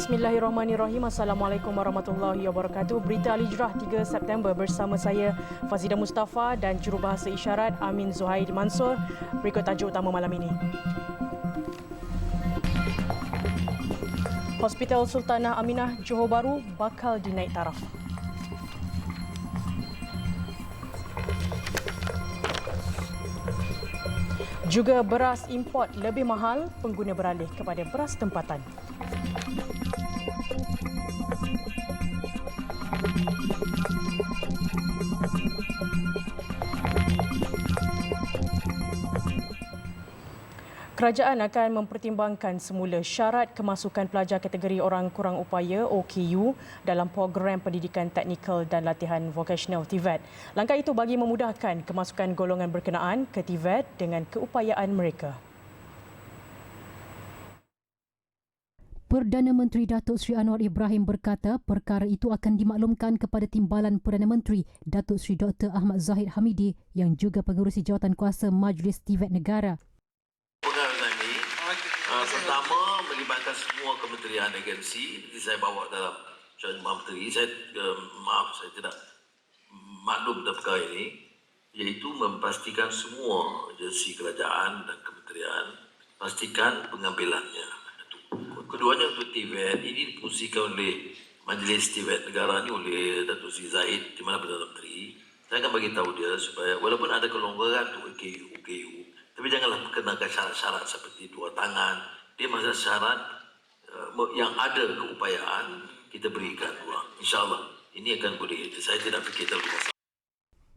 Bismillahirrahmanirrahim. Assalamualaikum warahmatullahi wabarakatuh. Berita Al-Hijrah 3 September bersama saya Fazidah Mustafa dan jurubahasa isyarat Amin Zuhaid Mansur. Berikut tajuk utama malam ini. Hospital Sultanah Aminah Johor Bahru bakal dinaik taraf. Juga beras import lebih mahal, pengguna beralih kepada beras tempatan. Kerajaan akan mempertimbangkan semula syarat kemasukan pelajar kategori orang kurang upaya OKU dalam program pendidikan teknikal dan latihan vocational TVET. Langkah itu bagi memudahkan kemasukan golongan berkenaan ke TVET dengan keupayaan mereka. Perdana Menteri Datuk Seri Anwar Ibrahim berkata perkara itu akan dimaklumkan kepada Timbalan Perdana Menteri Datuk Seri Dr. Ahmad Zahid Hamidi yang juga pengerusi jawatankuasa Majlis TVET Negara. Pertama, melibatkan semua kementerian agensi. Jadi saya bawa dalam syarah menteri. Saya tidak maklum dalam perkara ini, iaitu memastikan semua agensi kerajaan dan kementerian pastikan pengambilannya. Keduanya untuk TVET ini dipungsikan oleh Majlis TVET Negara ini oleh Datuk Seri Zahid di mana Perdana Menteri. Saya akan bagi tahu dia supaya walaupun ada kelonggaran untuk OKU, tapi janganlah kenakan syarat-syarat seperti 2 tangan. Dia masa syarat yang ada keupayaan kita berikan. InsyaAllah ini akan boleh. Saya tidak fikir terlalu besar.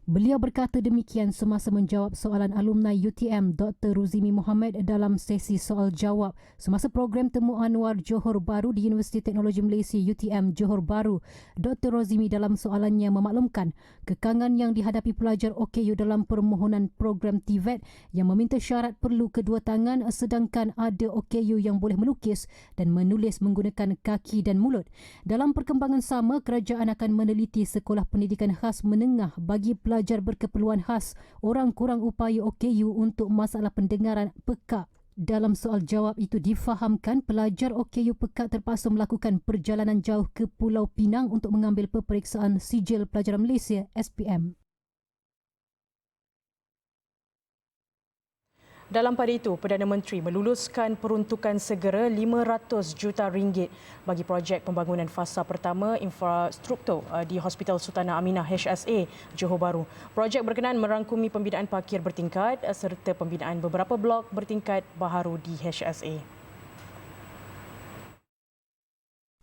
Beliau berkata demikian semasa menjawab soalan alumni UTM Dr. Ruzimi Mohamad dalam sesi soal jawab semasa program Temu Anwar Johor Bahru di Universiti Teknologi Malaysia UTM Johor Bahru. Dr. Ruzimi dalam soalannya memaklumkan kekangan yang dihadapi pelajar OKU dalam permohonan program TVET yang meminta syarat perlu kedua tangan sedangkan ada OKU yang boleh melukis dan menulis menggunakan kaki dan mulut. Dalam perkembangan sama, kerajaan akan meneliti sekolah pendidikan khas menengah bagi pelajar berkeperluan khas orang kurang upaya OKU untuk masalah pendengaran pekak. Dalam soal jawab itu difahamkan pelajar OKU pekak terpaksa melakukan perjalanan jauh ke Pulau Pinang untuk mengambil peperiksaan sijil pelajaran Malaysia SPM. Dalam pada itu, Perdana Menteri meluluskan peruntukan segera RM500 juta bagi projek pembangunan fasa pertama infrastruktur di Hospital Sultanah Aminah HSA Johor Bahru. Projek berkenaan merangkumi pembinaan parkir bertingkat serta pembinaan beberapa blok bertingkat baharu di HSA.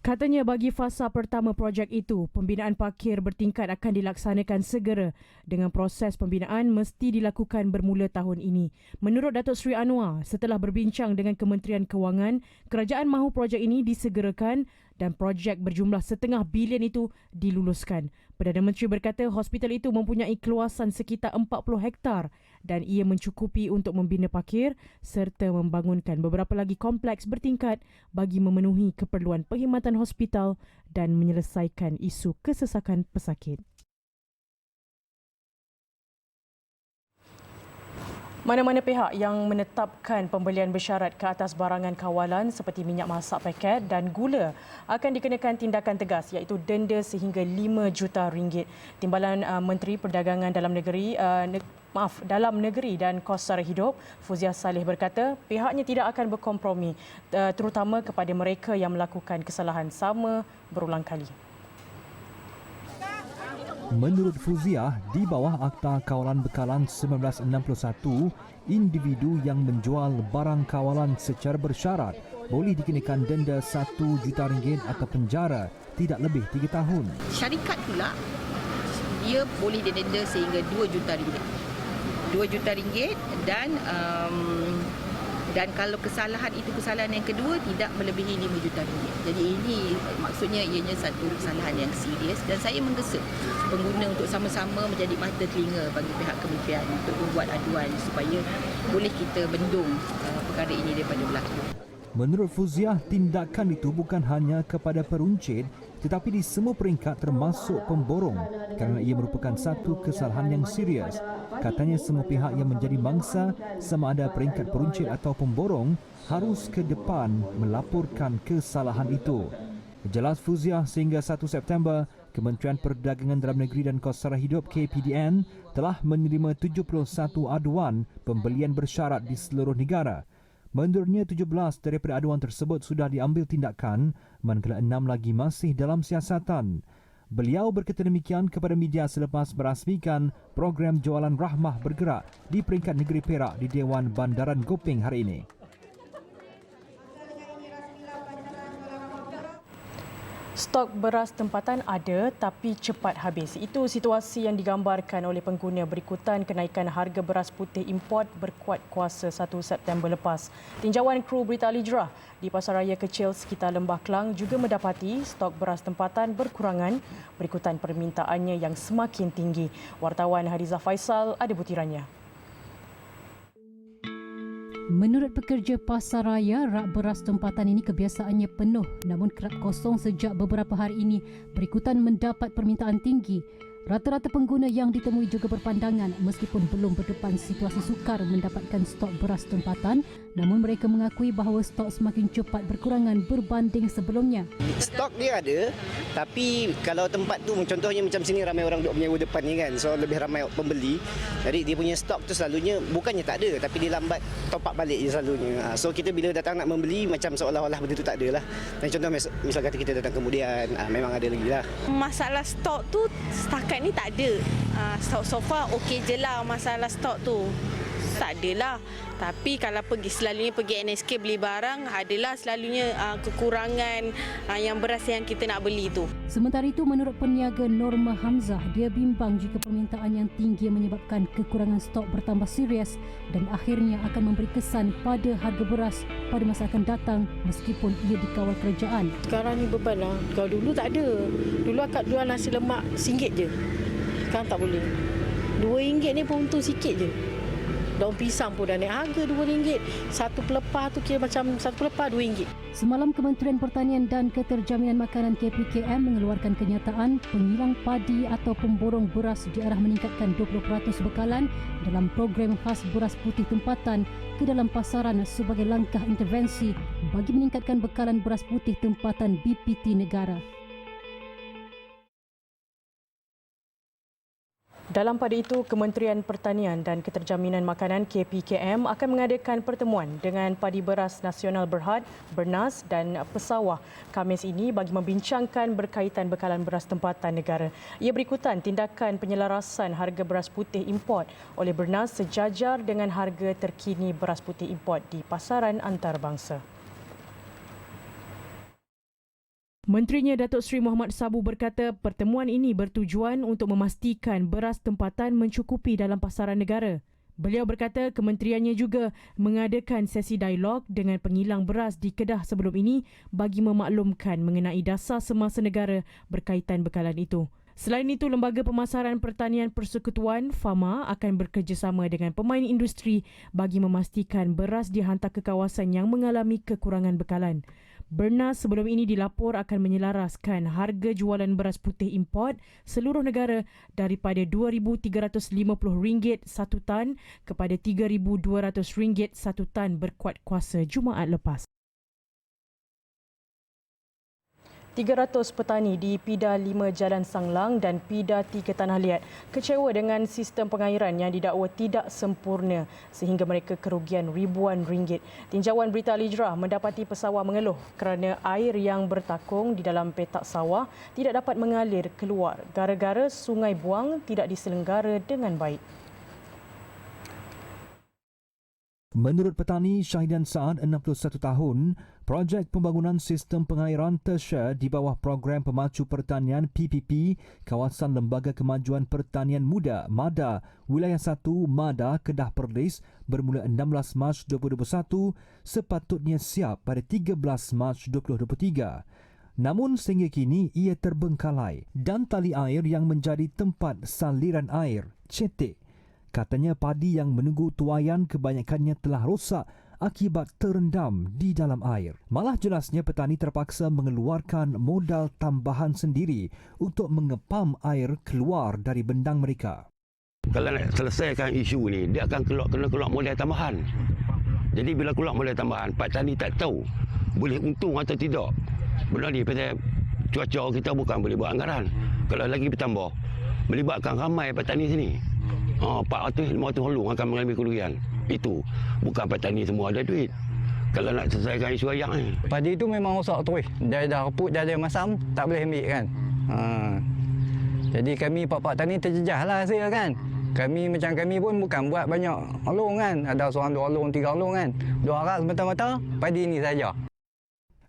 Katanya bagi fasa pertama projek itu, pembinaan parkir bertingkat akan dilaksanakan segera dengan proses pembinaan mesti dilakukan bermula tahun ini. Menurut Datuk Seri Anwar, setelah berbincang dengan Kementerian Kewangan, kerajaan mahu projek ini disegerakan dan projek berjumlah RM0.5 bilion itu diluluskan. Perdana Menteri berkata hospital itu mempunyai keluasan sekitar 40 hektar dan ia mencukupi untuk membina parkir serta membangunkan beberapa lagi kompleks bertingkat bagi memenuhi keperluan perkhidmatan hospital dan menyelesaikan isu kesesakan pesakit. Mana-mana pihak yang menetapkan pembelian bersyarat ke atas barangan kawalan seperti minyak masak paket dan gula akan dikenakan tindakan tegas iaitu denda sehingga RM5 juta. Timbalan Menteri Perdagangan Dalam Negeri dan Kos Sara Hidup, Fauziah Saleh berkata pihaknya tidak akan berkompromi terutama kepada mereka yang melakukan kesalahan sama berulang kali. Menurut Fauziah, di bawah Akta Kawalan Bekalan 1961, individu yang menjual barang kawalan secara bersyarat boleh dikenakan denda RM1 juta atau penjara tidak lebih 3 tahun. Syarikat pula, dia boleh didenda sehingga RM2 juta. RM2 juta dan kalau kesalahan itu kesalahan yang kedua tidak melebihi RM5 juta. Jadi ini maksudnya ianya satu kesalahan yang serius dan saya menggesa pengguna untuk sama-sama menjadi mata telinga bagi pihak kementerian untuk membuat aduan supaya boleh kita bendung perkara ini daripada berlaku. Menurut Fauziah, tindakan itu bukan hanya kepada peruncit tetapi di semua peringkat termasuk pemborong kerana ia merupakan satu kesalahan yang serius. Katanya semua pihak yang menjadi mangsa sama ada peringkat peruncit atau pemborong harus ke depan melaporkan kesalahan itu. Jelas Fuziah, sehingga 1 September, Kementerian Perdagangan Dalam Negeri dan Kos Sara Hidup KPDN telah menerima 71 aduan pembelian bersyarat di seluruh negara. Menurutnya 17 daripada aduan tersebut sudah diambil tindakan, manakala 6 lagi masih dalam siasatan. Beliau berkata demikian kepada media selepas merasmikan program jualan rahmah bergerak di peringkat negeri Perak di Dewan Bandaran Gopeng hari ini. Stok beras tempatan ada tapi cepat habis. Itu situasi yang digambarkan oleh pengguna berikutan kenaikan harga beras putih import berkuat kuasa 1 September lepas. Tinjauan kru Berita Al Hijrah di pasaraya kecil sekitar Lembah Kelang juga mendapati stok beras tempatan berkurangan berikutan permintaannya yang semakin tinggi. Wartawan Hadiza Faisal ada butirannya. Menurut pekerja pasaraya, rak beras tempatan ini kebiasaannya penuh namun kerap kosong sejak beberapa hari ini berikutan mendapat permintaan tinggi. Rata-rata pengguna yang ditemui juga berpandangan meskipun belum berdepan situasi sukar mendapatkan stok beras tempatan, namun mereka mengakui bahawa stok semakin cepat berkurangan berbanding sebelumnya. Stok dia ada, tapi kalau tempat tu contohnya macam sini ramai orang duduk menyewa depan ni kan, so lebih ramai pembeli. Jadi dia punya stok tu selalunya bukannya tak ada, tapi dia lambat top up balik je selalunya. So kita bila datang nak membeli macam seolah-olah benda tu tak ada lah. Dan contoh misal kata kita datang kemudian, memang ada lagi lah. Masalah stok tu setakat ni tak ada. Stok sofa okey je lah masalah stok tu. Tak adalah. Tapi kalau selalunya pergi NSK beli barang, adalah selalunya kekurangan yang beras yang kita nak beli tu. Sementara itu, menurut peniaga Norma Hamzah, dia bimbang jika permintaan yang tinggi menyebabkan kekurangan stok bertambah serius dan akhirnya akan memberi kesan pada harga beras pada masa akan datang meskipun ia dikawal kerajaan. Sekarang ni beban lah. Kalau dulu tak ada. Dulu akak jual nasi lemak RM1 je. Sekarang tak boleh. RM2 ni pun untung sikit je. Daun pisang pun dah naik harga RM2. Satu pelepah tu kira macam satu pelepah RM2. Semalam Kementerian Pertanian dan Keterjaminan Makanan KPKM mengeluarkan kenyataan pengilang padi atau pemborong beras diarah meningkatkan 20% bekalan dalam program khas beras putih tempatan ke dalam pasaran sebagai langkah intervensi bagi meningkatkan bekalan beras putih tempatan BPT negara. Dalam pada itu, Kementerian Pertanian dan Keterjaminan Makanan KPKM akan mengadakan pertemuan dengan Padi Beras Nasional Berhad, Bernas dan Pesawah Khamis ini bagi membincangkan berkaitan bekalan beras tempatan negara. Ia berikutan tindakan penyelarasan harga beras putih import oleh Bernas sejajar dengan harga terkini beras putih import di pasaran antarabangsa. Menterinya Datuk Seri Muhammad Sabu berkata pertemuan ini bertujuan untuk memastikan beras tempatan mencukupi dalam pasaran negara. Beliau berkata kementeriannya juga mengadakan sesi dialog dengan pengilang beras di Kedah sebelum ini bagi memaklumkan mengenai dasar semasa negara berkaitan bekalan itu. Selain itu, Lembaga Pemasaran Pertanian Persekutuan FAMA akan bekerjasama dengan pemain industri bagi memastikan beras dihantar ke kawasan yang mengalami kekurangan bekalan. Bernas sebelum ini dilapor akan menyelaraskan harga jualan beras putih import seluruh negara daripada RM2,350 satu tan kepada RM3,200 satu tan berkuat kuasa Jumaat lepas. 300 petani di Pida 5 Jalan Sanglang dan Pida 3 Tanah Liat kecewa dengan sistem pengairan yang didakwa tidak sempurna sehingga mereka kerugian ribuan ringgit. Tinjauan Berita Al Hijrah mendapati pesawah mengeluh kerana air yang bertakung di dalam petak sawah tidak dapat mengalir keluar gara-gara sungai buang tidak diselenggara dengan baik. Menurut petani Syahidan Saad, 61 tahun, projek pembangunan sistem pengairan tersia di bawah program pemacu pertanian PPP kawasan Lembaga Kemajuan Pertanian Muda MADA Wilayah 1 MADA Kedah Perlis bermula 16 Mac 2021 sepatutnya siap pada 13 Mac 2023. Namun sehingga kini ia terbengkalai dan tali air yang menjadi tempat saliran air cetek. Katanya padi yang menunggu tuaian kebanyakannya telah rosak akibat terendam di dalam air. Malah jelasnya petani terpaksa mengeluarkan modal tambahan sendiri untuk mengepam air keluar dari bendang mereka. Kalau nak selesaikan isu ni, dia akan kena keluar modal tambahan. Jadi bila keluar modal tambahan, petani tak tahu boleh untung atau tidak. Benda ni pasal cuaca kita bukan boleh buat anggaran. Kalau lagi bertambah, melibatkan ramai petani sini. 400-500 holong akan mengalami kerugian. Itu bukan petani semua ada duit. Kalau nak selesaikan isu ayak ni. Padi itu memang rosak terus. Dia dah reput, dah ada masam, tak boleh ambil kan. Jadi kami pak-pak tani terjejah lah hasil kan. Kami macam kami pun bukan buat banyak holong kan. Ada seorang 2 holong, 3 holong kan. 2 arak semata-mata, padi ni saja.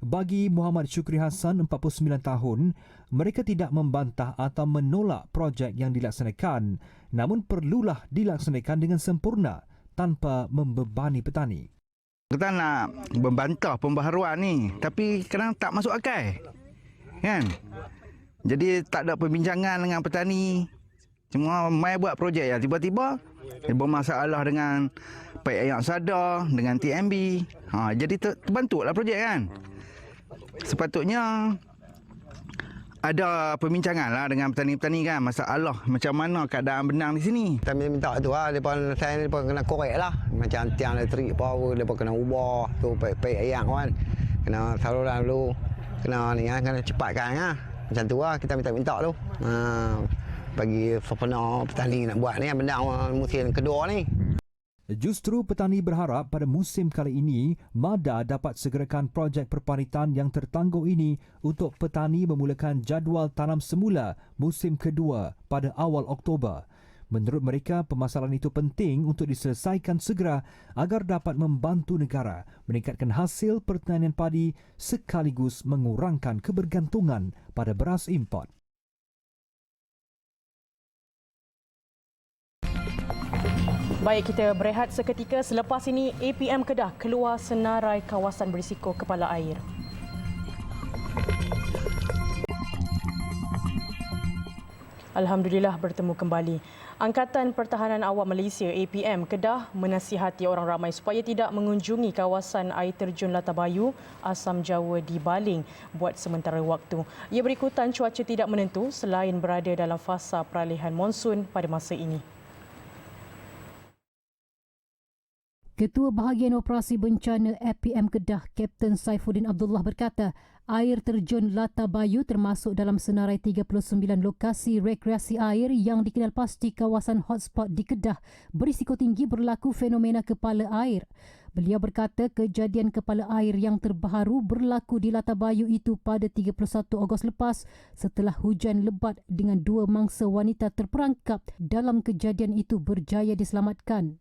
Bagi Muhammad Syukri Hassan, 49 tahun, mereka tidak membantah atau menolak projek yang dilaksanakan, namun perlulah dilaksanakan dengan sempurna tanpa membebani petani. Kita nak membantah pembaharuan ni, tapi kadang tak masuk akal. Kan? Jadi tak ada perbincangan dengan petani. Cuma mai buat projek ya, tiba-tiba bermasalah dengan Pihak Ayak Sada, dengan TMB. Jadi terbentuklah projek kan. Sepatutnya ada perbincangan lah dengan petani-petani kan, masalah macam mana keadaan benang di sini. Kami minta tu lah, saya ni kena korek lah. Macam tiang elektrik power, mereka kena ubah tu baik-baik ayak kan. Kena saluran dulu, kena ni kan, kena cepatkan lah. Macam tu lah kita minta tu. Bagi sopena petani nak buat ni, benang musim kedua ni. Justru petani berharap pada musim kali ini, MADA dapat segerakan projek perpanitan yang tertangguh ini untuk petani memulakan jadual tanam semula musim kedua pada awal Oktober. Menurut mereka, permasalahan itu penting untuk diselesaikan segera agar dapat membantu negara meningkatkan hasil pertanian padi sekaligus mengurangkan kebergantungan pada beras import. Baik, kita berehat seketika. Selepas ini, APM Kedah keluar senarai kawasan berisiko kepala air. Alhamdulillah bertemu kembali. Angkatan Pertahanan Awam Malaysia APM Kedah menasihati orang ramai supaya tidak mengunjungi kawasan air terjun Latabayu, Asam Jawa di Baling buat sementara waktu. Ia berikutan cuaca tidak menentu selain berada dalam fasa peralihan monsun pada masa ini. Ketua Bahagian Operasi Bencana APM Kedah, Kapten Saifuddin Abdullah berkata, air terjun Latabayu termasuk dalam senarai 39 lokasi rekreasi air yang dikenal pasti kawasan hotspot di Kedah berisiko tinggi berlaku fenomena kepala air. Beliau berkata kejadian kepala air yang terbaru berlaku di Latabayu itu pada 31 Ogos lepas setelah hujan lebat dengan 2 mangsa wanita terperangkap dalam kejadian itu berjaya diselamatkan.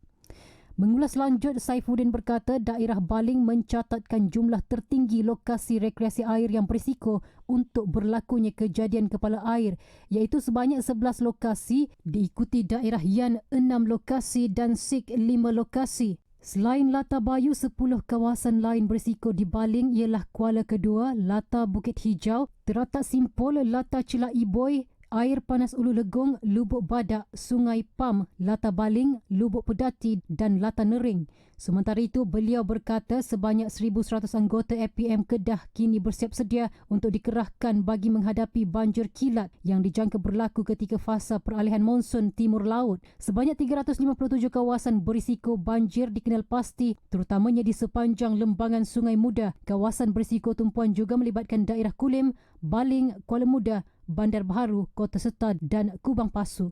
Mengulas lanjut, Saifuddin berkata daerah Baling mencatatkan jumlah tertinggi lokasi rekreasi air yang berisiko untuk berlakunya kejadian kepala air iaitu sebanyak 11 lokasi, diikuti daerah Yan 6 lokasi dan Sik 5 lokasi. Selain Latabayu, 10 kawasan lain berisiko di Baling ialah Kuala Kedua, Lata Bukit Hijau, Teratak Simpol, Lata Celak Iboy, Air Panas Ulu Legong, Lubuk Badak, Sungai Pam, Lata Baling, Lubuk Pedati dan Lata Nering. Sementara itu, beliau berkata sebanyak 1,100 anggota APM Kedah kini bersiap sedia untuk dikerahkan bagi menghadapi banjir kilat yang dijangka berlaku ketika fasa peralihan monsun timur laut. Sebanyak 357 kawasan berisiko banjir dikenal pasti, terutamanya di sepanjang lembangan Sungai Muda. Kawasan berisiko tumpuan juga melibatkan daerah Kulim, Baling, Kuala Muda, Bandar Baharu, Kota Setad dan Kubang Pasu.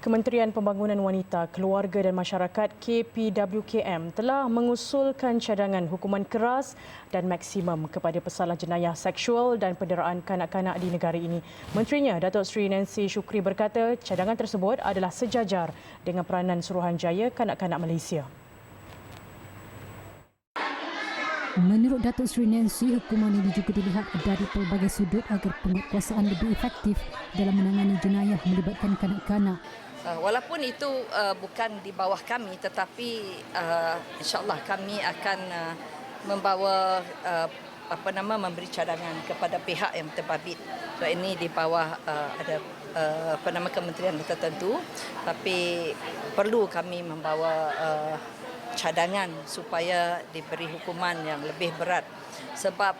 Kementerian Pembangunan Wanita, Keluarga dan Masyarakat KPWKM telah mengusulkan cadangan hukuman keras dan maksimum kepada pesalah jenayah seksual dan penderaan kanak-kanak di negara ini. Menterinya, Datuk Seri Nancy Shukri berkata cadangan tersebut adalah sejajar dengan peranan Suruhanjaya Kanak-Kanak Malaysia. Menurut Datuk Seri Nancy, hukuman ini juga dilihat dari pelbagai sudut agar penguatkuasaan lebih efektif dalam menangani jenayah melibatkan kanak-kanak. Walaupun itu bukan di bawah kami, tetapi insya-Allah kami akan membawa memberi cadangan kepada pihak yang terbabit. So ini di bawah ada kementerian tertentu, tapi perlu kami membawa cadangan supaya diberi hukuman yang lebih berat Sebab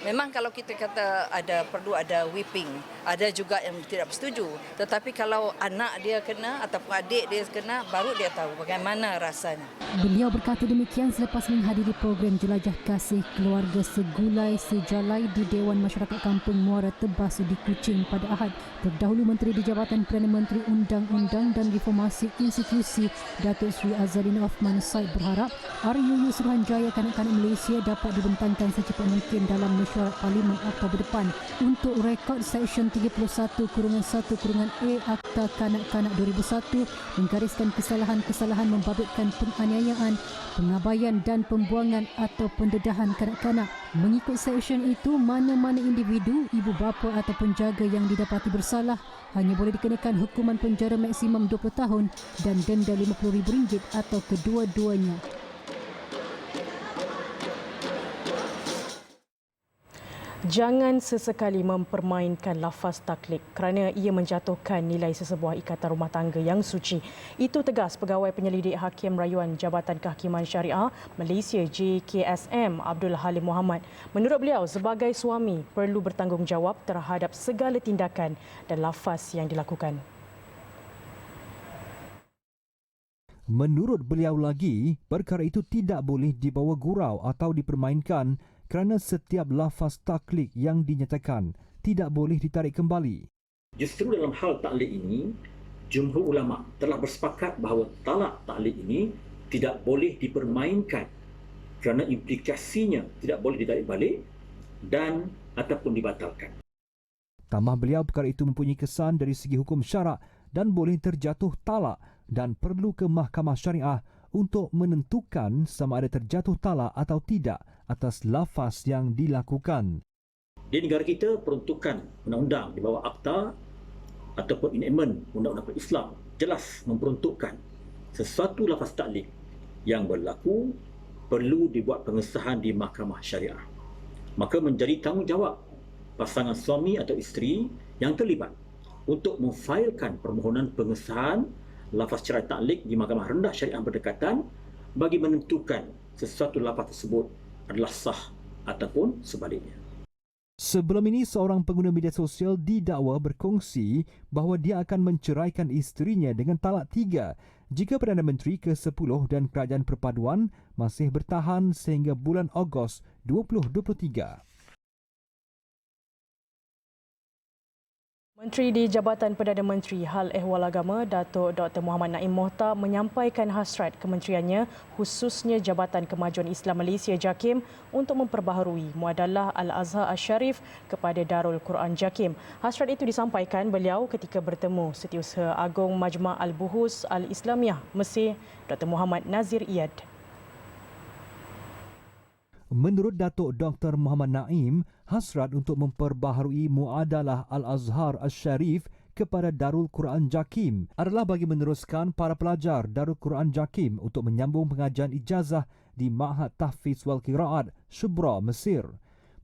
memang kalau kita kata perlu ada whipping, ada juga yang tidak bersetuju. Tetapi kalau anak dia kena ataupun adik dia kena, baru dia tahu bagaimana rasanya. Beliau berkata demikian selepas menghadiri program Jelajah Kasih Keluarga Segulai Sejalai di Dewan Masyarakat Kampung Muara Tebas di Kuching pada Ahad. Terdahulu Menteri di Jabatan Perdana Menteri Undang-Undang dan Reformasi Institusi Datuk Seri Azzaddin Othman Said berharap RUU Suruhanjaya Kanak-Kanak Malaysia dapat dibentangkan secepat mungkin dalam mesyuarat Parlimen Oktober depan untuk rekod Seksyen 31-1-A Akta Kanak-Kanak 2001 menggariskan kesalahan-kesalahan membabitkan penganiayaan, pengabaian dan pembuangan atau pendedahan kanak-kanak. Mengikut seksyen itu, mana-mana individu, ibu bapa atau penjaga yang didapati bersalah hanya boleh dikenakan hukuman penjara maksimum 20 tahun dan denda RM50,000 atau kedua-duanya. Jangan sesekali mempermainkan lafaz taklid kerana ia menjatuhkan nilai sesebuah ikatan rumah tangga yang suci. Itu tegas Pegawai Penyelidik Hakim Rayuan Jabatan Kehakiman Syariah Malaysia JKSM Abdul Halim Mohamad. Menurut beliau, sebagai suami perlu bertanggungjawab terhadap segala tindakan dan lafaz yang dilakukan. Menurut beliau lagi, perkara itu tidak boleh dibawa gurau atau dipermainkan kerana setiap lafaz taklid yang dinyatakan tidak boleh ditarik kembali. Justru dalam hal taklid ini, jumhur ulama telah bersepakat bahawa talak taklid ini tidak boleh dipermainkan kerana implikasinya tidak boleh ditarik balik dan ataupun dibatalkan. Tambah beliau, perkara itu mempunyai kesan dari segi hukum syarak dan boleh terjatuh talak dan perlu ke mahkamah syariah untuk menentukan sama ada terjatuh talak atau tidak atas lafaz yang dilakukan. Di negara kita, peruntukan undang-undang di bawah Akta ataupun enactment undang-undang Islam jelas memperuntukkan sesuatu lafaz taklid yang berlaku perlu dibuat pengesahan di mahkamah syariah. Maka menjadi tanggungjawab pasangan suami atau isteri yang terlibat untuk memfailkan permohonan pengesahan lafaz cerai taklid di Mahkamah Rendah Syariah Berdekatan bagi menentukan sesuatu lafaz tersebut adalah sah ataupun sebaliknya. Sebelum ini, seorang pengguna media sosial didakwa berkongsi bahawa dia akan menceraikan isterinya dengan talak 3 jika Perdana Menteri ke-10 dan Kerajaan Perpaduan masih bertahan sehingga bulan Ogos 2023. Menteri di Jabatan Perdana Menteri Hal Ehwal Agama Datuk Dr. Muhammad Naim Mohtar menyampaikan hasrat kementeriannya khususnya Jabatan Kemajuan Islam Malaysia JAKIM untuk memperbaharui Muadalah Al-Azhar Al-Sharif kepada Darul Quran JAKIM. Hasrat itu disampaikan beliau ketika bertemu Setiausaha Agung Majma' Al-Buhus Al-Islamiyah Mesir Dr. Muhammad Nazir Iyad. Menurut Datuk Dr. Muhammad Naim, hasrat untuk memperbaharui Muadalah Al-Azhar Al-Sharif kepada Darul Quran JAKIM adalah bagi meneruskan para pelajar Darul Quran JAKIM untuk menyambung pengajian ijazah di Ma'had Tahfiz wal Qiraat Shubra, Mesir.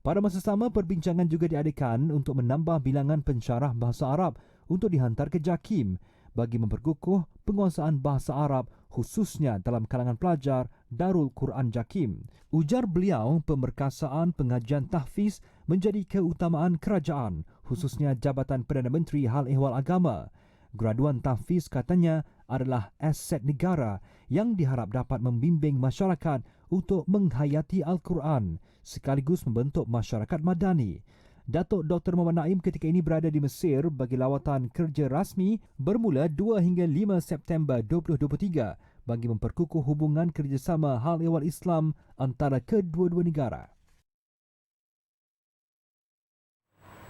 Pada masa sama, perbincangan juga diadakan untuk menambah bilangan pensyarah bahasa Arab untuk dihantar ke JAKIM bagi memperkukuh penguasaan bahasa Arab khususnya dalam kalangan pelajar Darul Quran JAKIM. Ujar beliau, pemerkasaan pengajian tahfiz menjadi keutamaan kerajaan, khususnya Jabatan Perdana Menteri Hal Ehwal Agama. Graduan tahfiz katanya adalah aset negara yang diharap dapat membimbing masyarakat untuk menghayati Al-Quran sekaligus membentuk masyarakat madani. Datuk Dr. Muhammad Naim ketika ini berada di Mesir bagi lawatan kerja rasmi bermula 2 hingga 5 September 2023 bagi memperkukuh hubungan kerjasama hal ehwal Islam antara kedua-dua negara.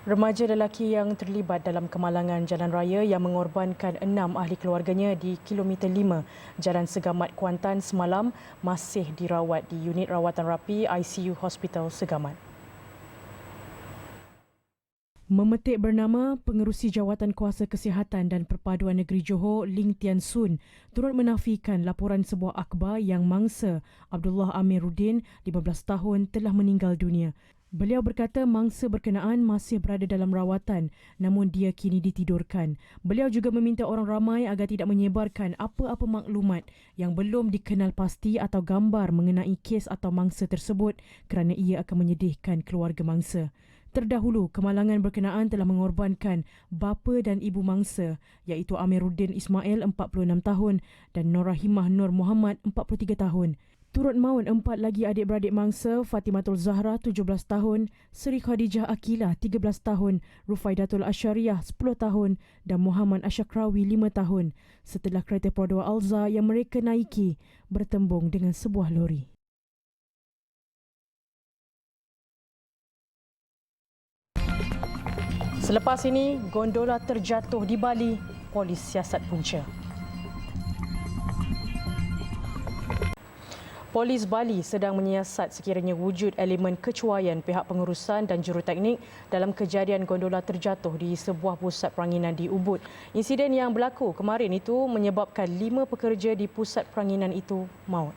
Remaja lelaki yang terlibat dalam kemalangan jalan raya yang mengorbankan 6 ahli keluarganya di kilometer 5 Jalan Segamat Kuantan semalam masih dirawat di unit rawatan rapi ICU Hospital Segamat. Memetik bernama Pengerusi Jawatan Kuasa Kesihatan dan Perpaduan Negeri Johor, Ling Tian Sun, turut menafikan laporan sebuah akhbar yang mangsa Abdullah Amiruddin, 15 tahun, telah meninggal dunia. Beliau berkata mangsa berkenaan masih berada dalam rawatan namun dia kini ditidurkan. Beliau juga meminta orang ramai agar tidak menyebarkan apa-apa maklumat yang belum dikenal pasti atau gambar mengenai kes atau mangsa tersebut kerana ia akan menyedihkan keluarga mangsa. Terdahulu, kemalangan berkenaan telah mengorbankan bapa dan ibu mangsa iaitu Amiruddin Ismail 46 tahun dan Norahimah Nur Muhammad 43 tahun. Turut maut 4 lagi adik-beradik mangsa, Fatimatul Zahra 17 tahun, Seri Khadijah Akilah 13 tahun, Rufaidatul Asyariah 10 tahun dan Muhammad Asyakrawi 5 tahun setelah kereta Prodwa Alza yang mereka naiki bertembung dengan sebuah lori. Selepas ini, gondola terjatuh di Bali, polis siasat punca. Polis Bali sedang menyiasat sekiranya wujud elemen kecuaian pihak pengurusan dan juruteknik dalam kejadian gondola terjatuh di sebuah pusat peranginan di Ubud. Insiden yang berlaku kemarin itu menyebabkan 5 pekerja di pusat peranginan itu maut.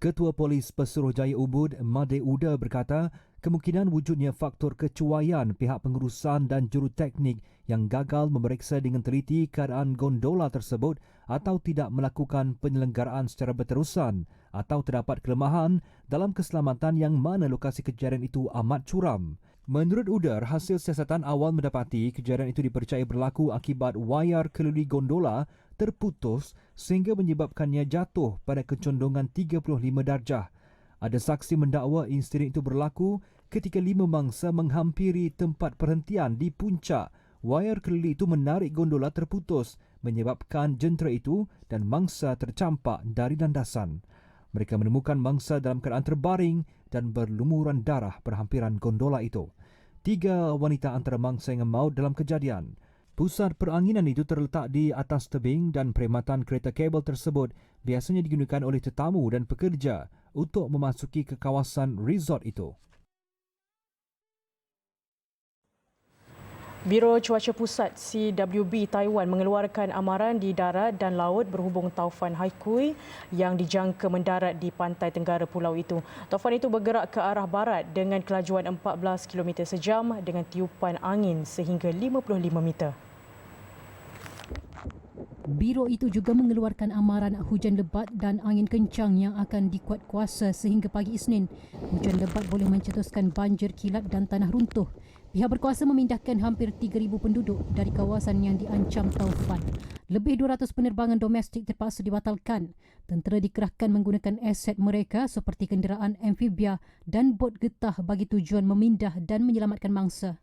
Ketua Polis Pesuruhjaya Ubud, Made Uda berkata, kemungkinan wujudnya faktor kecuaian pihak pengurusan dan juruteknik yang gagal memeriksa dengan teliti keadaan gondola tersebut atau tidak melakukan penyelenggaraan secara berterusan atau terdapat kelemahan dalam keselamatan yang mana lokasi kejadian itu amat curam. Menurut Udar, hasil siasatan awal mendapati kejadian itu dipercayai berlaku akibat wayar keluli gondola terputus sehingga menyebabkannya jatuh pada kecondongan 35 darjah. Ada saksi mendakwa insiden itu berlaku ketika 5 mangsa menghampiri tempat perhentian di puncak. Wayar kelili itu menarik gondola terputus menyebabkan jentera itu dan mangsa tercampak dari landasan. Mereka menemukan mangsa dalam keadaan terbaring dan berlumuran darah berhampiran gondola itu. 3 wanita antara mangsa yang maut dalam kejadian. Pusat peranginan itu terletak di atas tebing dan perkhidmatan kereta kabel tersebut biasanya digunakan oleh tetamu dan pekerja untuk memasuki ke kawasan resort itu. Biro Cuaca Pusat CWB Taiwan mengeluarkan amaran di darat dan laut berhubung taufan Haikui yang dijangka mendarat di pantai tenggara pulau itu. Taufan itu bergerak ke arah barat dengan kelajuan 14 km sejam dengan tiupan angin sehingga 55 meter. Biro itu juga mengeluarkan amaran hujan lebat dan angin kencang yang akan dikuat kuasa sehingga pagi Isnin. Hujan lebat boleh mencetuskan banjir kilat dan tanah runtuh. Pihak berkuasa memindahkan hampir 3,000 penduduk dari kawasan yang diancam taufan. Lebih 200 penerbangan domestik terpaksa dibatalkan. Tentera dikerahkan menggunakan aset mereka seperti kenderaan amfibia dan bot getah bagi tujuan memindah dan menyelamatkan mangsa.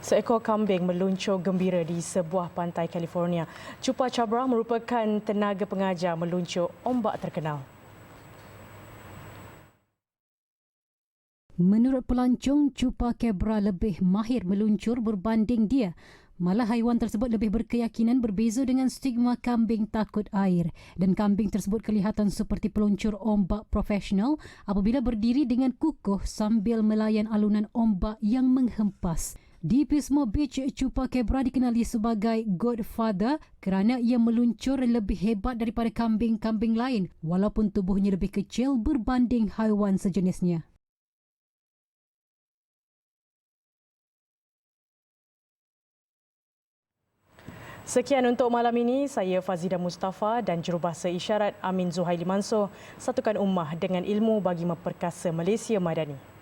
Seekor kambing meluncur gembira di sebuah pantai California. Chupa Cabra merupakan tenaga pengajar meluncur ombak terkenal. Menurut pelancong, Chupa Cabra lebih mahir meluncur berbanding dia. Malah haiwan tersebut lebih berkeyakinan berbeza dengan stigma kambing takut air. Dan kambing tersebut kelihatan seperti peluncur ombak profesional apabila berdiri dengan kukuh sambil melayan alunan ombak yang menghempas. Di Pismo Beach, Chupa Cabra dikenali sebagai Godfather kerana ia meluncur lebih hebat daripada kambing-kambing lain walaupun tubuhnya lebih kecil berbanding haiwan sejenisnya. Sekian untuk malam ini, saya Fazida Mustafa dan jurubahasa isyarat Amin Zuhaili Mansor satukan ummah dengan ilmu bagi memperkasa Malaysia Madani.